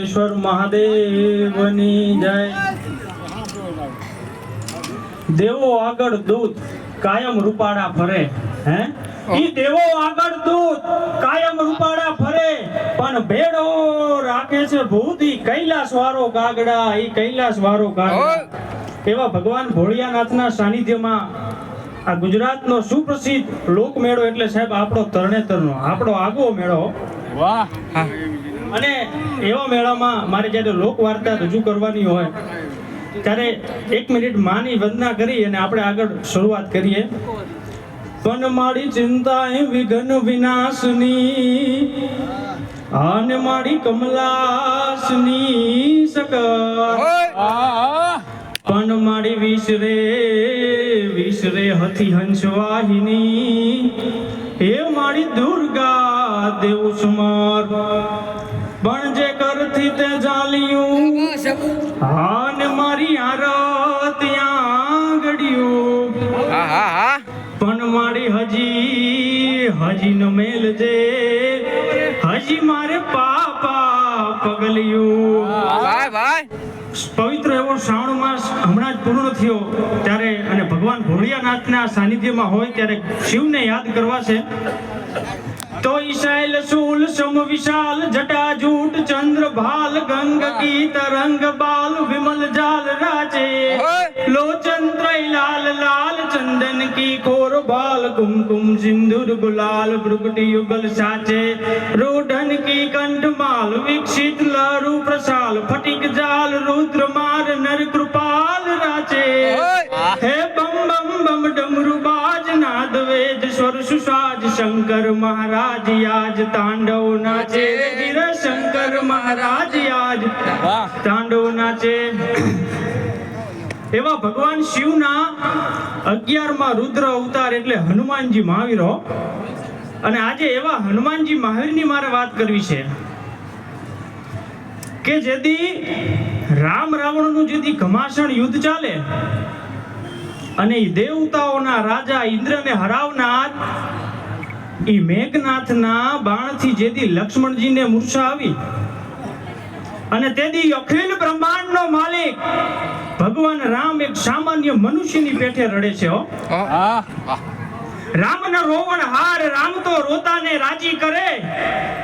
ઈશ્વર મહાદેવની જય. દેવો આગળ દૂત કાયમ રૂપાડા ફરે. હે ઈ દેવો આગળ દૂત કાયમ રૂપાડા ફરે, પણ ભેડો રાખે છે ભૂત. ઈ કૈલાસ વાળો કાગડા, ઈ કૈલાસ વાળો કાગડા. એવા ભગવાન ભોળિયાનાથના સાનિધ્યમાં આ ગુજરાતનો સુપ્રસિદ્ધ લોકમેળો એટલે સાહેબ આપણો તરણેતરનો, આપણો આગવો મેળો. વાહ. અને એવા મેળામાં મારે જ્યારે લોક વાર્તા રજૂ કરવાની હોય ત્યારે 1 મિનિટ માની વંદના કરી અને આપણે આગળ શરૂઆત કરીએ. પણ મારી ચિંતા એ વિઘ્ન વિનાશની, અને મારી કમલાસની સકર, પણ મારી વિસરે હતી હંસવાહિની, હે મારી દુર્ગા દેવ સુમાર. પણ જે કરથી તે જાલિયું, અને મારી આરતી આંગળીયું, પણ મારી હજી ન મેલજે, હજી મારે પાપા પગલિયું. પવિત્ર એવો શ્રાવણ માસ હમણાં જ પૂર્ણ થયો ત્યારે, અને ભગવાન ભોળિયાનાથના સાનિધ્યમાં હોય ત્યારે શિવને યાદ કરવા છે. તો ઈશાલ શૂલ સમ વિશાલ જટા જૂટ ચંદ્ર ભાલ, ગંગ કી તરંગ બાલ, વિમલ જાલ રાચે, લોચન ત્રય લાલ લાલ, ચંદન की कोर बाल, कुमकुम सिंदूर गुलाल, भ्रुकुटी युगल साचे, रूढ़न की कंठ माल, विकसित लहरु प्रसाल, फटिक जाल रुद्र मार, नर कृपाल राचे, हे बम बम बम डमरू बाज, नाद वेद स्वर सुसाज, शंकर महाराज आज तांडव नाचे, गिर शंकर महाराज आज तांडव नाचे. એવા ભગવાન શિવના 11મા રુદ્ર અવતાર એટલે હનુમાનજી મહાવીરો. અને આજે એવા હનુમાનજી મહાવીરની મારે વાત કરવી છે કે જેથી રામ રાવણનું જેથી ઘમાસણ યુદ્ધ ચાલે અને એ દેવતાઓના રાજા ઇન્દ્રને હરાવનાર ઈ મેઘનાથના બાણથી જેથી લક્ષ્મણજીને મૂર્છા આવી અને તેથી અખિલ બ્રહ્માંડનો માલિક ભગવાન રામ એક સામાન્ય મનુષ્યની પેઠે રડે છે. રામનો રોવણ હાર, રામ તો રોતાને રાજી કરે,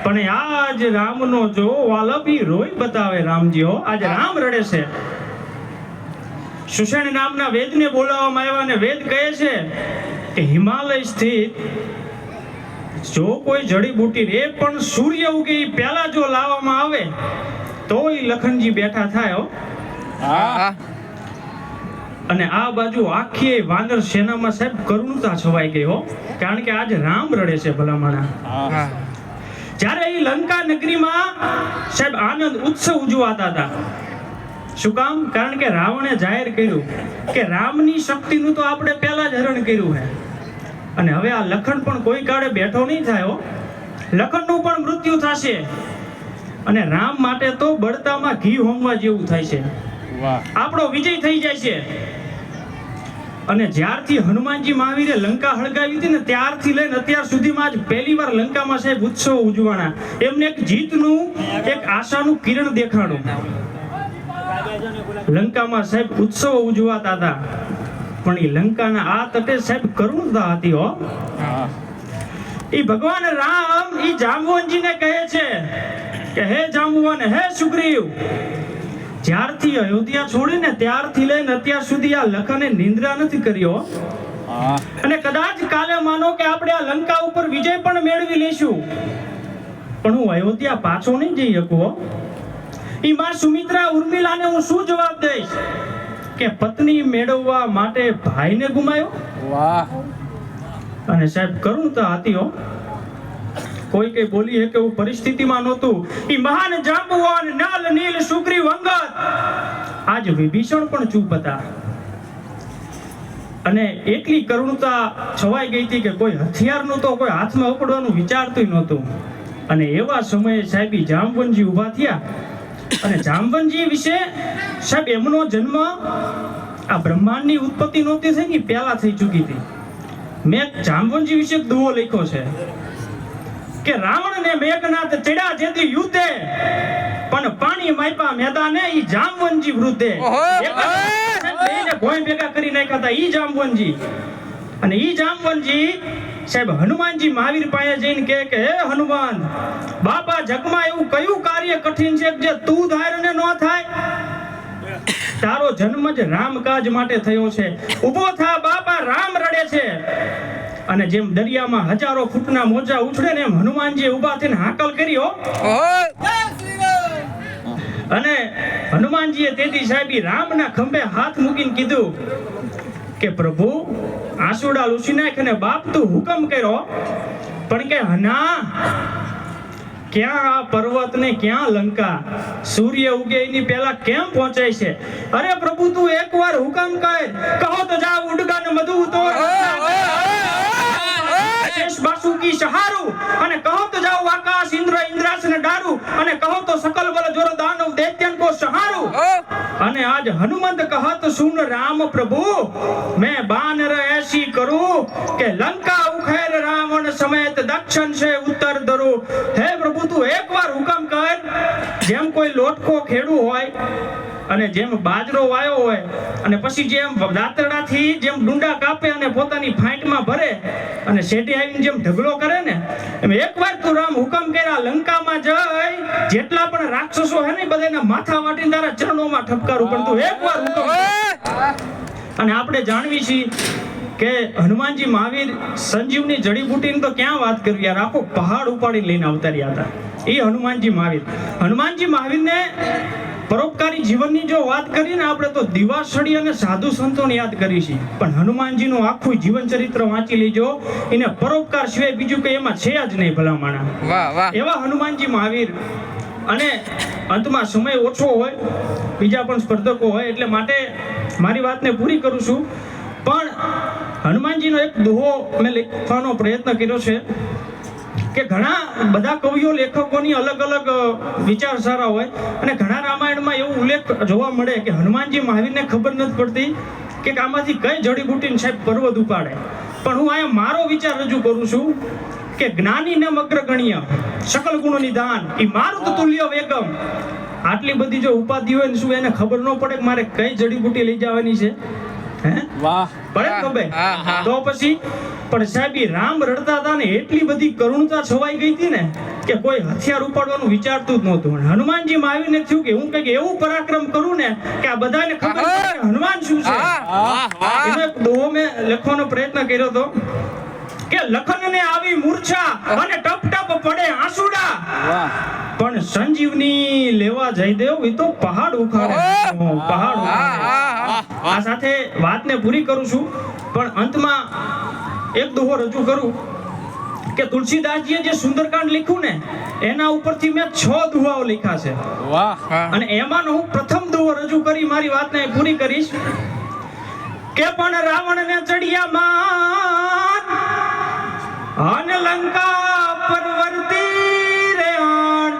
પણ આજ રામનો જો વાલભી રોય બતાવે રામજી. આજ રામ રડે છે. સુષેણ નામના વેદને બોલાવવામાં આવ્યા અને વેદ કહે છે કે હિમાલય સ્થિત જો કોઈ જડીબુટી એ પણ સૂર્ય ઉગે પહેલા જો લાવવામાં આવે તો લખનજી બેઠા થાય. અને આ બાજુ આખી વાનર સેનામાં સાહેબ કરુણતા છવાઈ ગઈ કારણ કે આજ રામ રડે છે ભલામણા. જ્યારે એ લંકા નગરીમાં સાહેબ આનંદ ઉત્સવ ઉજવાતા હતા. શું કામ? કારણ કે રાવણે જાહેર કર્યું કે રામની શક્તિનું તો આપણે પહેલા જ હરણ કર્યું છે અને હવે આ લખન પણ કોઈ કાળે બેઠો નહીં થાય. લખનનું પણ મૃત્યુ થશે અને રામ માટે તો બળતામાં ઘી હોમવા જેવું થાય છે. આપણો વિજય થઈ જાય છે. અને જ્યારથી હનુમાનજી મહાવીરે લંકા હળગાવી હતી ને ત્યારથી લઈને અત્યાર સુધીમાં જ પહેલી વાર લંકામાં સાહેબ ઉત્સવ ઉજવાના. એમને એક જીતનું, એક આશાનું કિરણ દેખાણું. લંકામાં સાહેબ ઉત્સવ ઉજવાતા હતા પણ એ લંકાના આ તટે સાહેબ કરુણતા હતી. એ ભગવાન રામ એ જાંબુવનજીને કહે છે કે હે જાંબુવન, હે સુગ્રીવ, જ્યારથી અયોધ્યા છોડીને ત્યારથી લઈને અત્યાર સુધી આ લખને નિંદ્રા નથી કર્યો અને કદાચ કાલે માનો કે આપણે આ લંકા ઉપર વિજય પણ મેળવી લઈશું પણ હું અયોધ્યા પાછો નહીં જઈ શકું. ઈ માં સુમિત્રા ઉર્મિલાને હું શું જવાબ દઈશ કે પત્ની મેળવવા માટે ભાઈને ગુમાયો. અને સાહેબ કરુણતા હતી. કોઈ કઈ બોલી કે એવું પરિસ્થિતિમાં નહોતું. ઈ મહાન જાંબુવાન નલ નીલ સુગ્રીવ અંગદ આજ વિભીષણ પણ ચૂપ હતા. અને એટલી કરુણતા છવાઈ ગઈ હતી કે કોઈ હથિયારનું તો કોઈ હાથમાં ઉપડવાનું વિચારતું નહોતું. અને એવા સમયે સાહેબ જાંબવનજી ઊભા થયા અને જાંબવનજી વિશે સાહેબ એમનો જન્મ આ બ્રહ્માંડની ઉત્પત્તિ નહોતી થઈ ને પહેલા થઈ ચૂકી હતી. મેં જાંબવનજી વિશે એક દુહો લખ્યો છે કે રાવણને મેઘનાથ ચડ્યા જેથી યુદ્ધે પણ પાણી માપ્યા મેદાને ઈ જામવંતજી વૃદ્ધે બેને ભોય ભેગા કરી નાખ્યા હતા ઈ જામવંતજી. અને ઈ જામવંતજી સાહેબ હનુમાનજી મહાવીર પાસે જઈને કહે કે હે હનુમાન બાપા જગમાં એવું કયું કાર્ય કઠિન છે જે તું ધારને ન થાય? તારો જન્મ જ રામકાજ માટે થયો છે. ઊભો થા બાપા, રામ રડે છે. અને જેમ દરિયામાં હજારો ફૂટના મોજા ઉછળે ને એમ હનુમાનજી ઊભા થઈને હાકલ કર્યો. અને હનુમાનજીએ તેથી સાહેબી રામના ખંભે હાથ મૂકીને કીધું કે પ્રભુ આંસુડા લૂછી નાખ અને બાપ તું હુકમ કર્યો. પણ કે ના, ક્યાં આ પર્વત ને ક્યાં લંકા? સૂર્ય ઉગે એની પહેલા કેમ પહોંચાય છે? અરે પ્રભુ તું એકવાર હુકમ કર, કહો તો જાવ ઉડગાને મધુ ઉતોર બાસુકી સહારું, અને કહો તો જાવ આકાશ ઇન્દ્ર ઇન્દ્રાસન ડારું, અને કહો તો સકલ બલ જોર દાનવ દૈત્યન કો સહારું. અને આજ હનુમંત કહત સુન રામ પ્રભુ, मैं बानर ऐसी करूं કે લંકા ઉખેર રાવણ સમેત દક્ષિણ છે ઉત્તર ધરું. હે પ્રભુ તું એકવાર હુકમ કર. જેમ કોઈ લોટકો ખેડું હોય અને જેમ બાજરો વાયો હોય અને પછી જેમ દાંતરડાથી જેમ ડુંડા કાપે અને પોતાની ફાંટમાં ભરે અને શેઠી આવીને જેમ ઢગલો કરે ને, એમ એકવાર તું રામ હુકમ કર્યા લંકામાં જઈ જેટલા પણ રાક્ષસો હે ને બધાના માથા વાટીને તારા ચરણોમાં ઠપકારું, પણ તું એકવાર હુકમ કર. અને આપણે જાણવી છીએ કે હનુમાનજી મહાવીર સંજીવની જડીબુટીની તો ક્યાં વાત કરવી યાર, આખો પહાડ ઉપાડી લઈને અવતર્યા હતા એ હનુમાનજી મહાવીર. હનુમાનજી મહાવીરને પરોપકારી જીવનની જો વાત કરીએ ને આપણે તો દિવાસળી અને સાધુ સંતોને યાદ કરી છે, પણ હનુમાનજીનું આખું જીવન ચરિત્ર વાંચી લેજો, એને પરોપકાર સિવાય બીજું કઈ એમાં છે જ નહીં ભલામણા. વાહ વાહ. એવા હનુમાનજી મહાવીર. અને અંતમાં સમય ઓછો હોય, બીજા પણ સ્પર્ધકો હોય, એટલે માટે મારી વાતને પૂરી કરું છું. પણ હનુમાનજીનો એક દોહો મેં લખવાનો પ્રયત્ન કર્યો છે કે ઘણા બધા કવિઓ લેખકોની અલગ અલગ વિચારધારા હોય અને ઘણા રામાયણમાં એવો ઉલ્લેખ જોવા મળે કે હનુમાનજી મહાવીરને ખબર નથી પડતી કે આમાંથી કઈ જડીબુટીને સાહેબ પર્વત ઉપાડે. પણ હું અહીંયા મારો વિચાર રજૂ કરું છું કે જ્ઞાની નમ અગ્રગણ્ય સકલ ગુણો નિદાન ઈ મારુત તુલ્ય વેગમ. આટલી બધી જો ઉપાધિ હોય ને શું એને ખબર ન પડે કે મારે કઈ જડીબુટી લઈ જવાની છે? હે વાહ, પડે ખબર તો પછી. પણ સાહેબ રામ રડતા હતા ને એટલી બધી કરુણતા છવાઈ ગઈ હતી ને કે કોઈ હથિયાર ઉપાડવાનું વિચારતું જ નહોતું. હનુમાનજી મહાવીરને થયું કે હું કઈક એવું પરાક્રમ કરું ને કે આ બધાને ખબર પડે હનુમાન શું છે. એનો એક દોહો મેં લખવાનો પ્રયત્ન કર્યો હતો કે લખનને આવી મૂર્છા અને ટપ ટપ પડે આંસુડા, પણ સંજીવની લેવા જયદેવ એ તો પહાડ ઉખાડે. પહાડ આ સાથે વાતને પૂરી કરું છું, પણ અંતમાં એક દોહો રજૂ કરું કે તુલસીદાસજીએ જે સુંદરકાંડ લખ્યું ને એના ઉપરથી મેં 6 દુહાઓ લખ્યા છે. અને એમાંનો હું પ્રથમ દુહો રજૂ કરી મારી વાતને પૂરી કરીશ કે પણ રાવણને ચડિયા માન અને લંકા પરવર્તી રે આણ,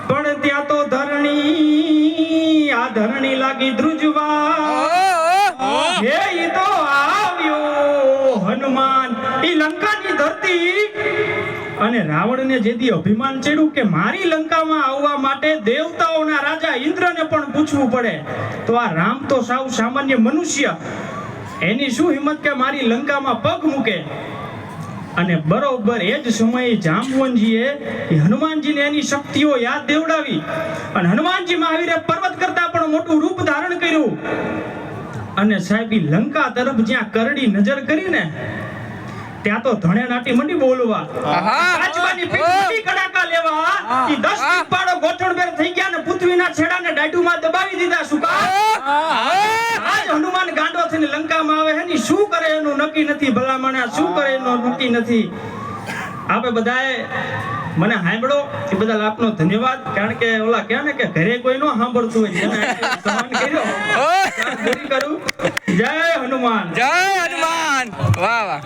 પણ ત્યાં તો ધરણી આ ધરણી લાગી ધ્રુજવા. હે ઈ તો આવ્યો હનુમાન ઈ લંકાની ધરતી. અને રાવણને જેથી અભિમાન ચડ્યું કે મારી લંકામાં આવવા માટે દેવતાઓના રાજા ઇન્દ્રને પણ પૂછવું પડે, તો આ રામ તો સાવ સામાન્ય મનુષ્ય, એની શું હિંમત કે મારી લંકામાં પગ મૂકે. અને બરોબર એ જ સમયે જાંબુવનજીએ હનુમાનજીને એની શક્તિઓ યાદ દેવડાવી અને હનુમાનજી મહાવીરે પર્વત કરતા પણ મોટું રૂપ ધારણ કર્યું. અને સાહેબ લંકા તરફ જ્યાં કરડી નજર કરીને ત્યાં તો ધણે નાટી મંડી બોલવા, કાચબાની પીઠી કડાકા લેવા. ઈ 10 પાડો ગોઠણભેર થઈ ગયા ને પૃથ્વીના છેડાને ડાઢુમાં દબાવી દીધા. શું કામ? આજ હનુમાન ગાંડો થઈને લંકામાં આવે છે ને શું કરે એનું નક્કી નથી. ભલામણા શું કરે એનું નક્કી નથી. આપણે બધાએ મને સાંભળો એ બદલ આપનો ધન્યવાદ. કારણ કે ઓલા કહે ને કે ઘરે કોઈ નો સાંભળતું હોય, જેને સન્માન કર્યો પૂરી કરું. જય હનુમાન. જય હનુમાન. વાહ વાહ.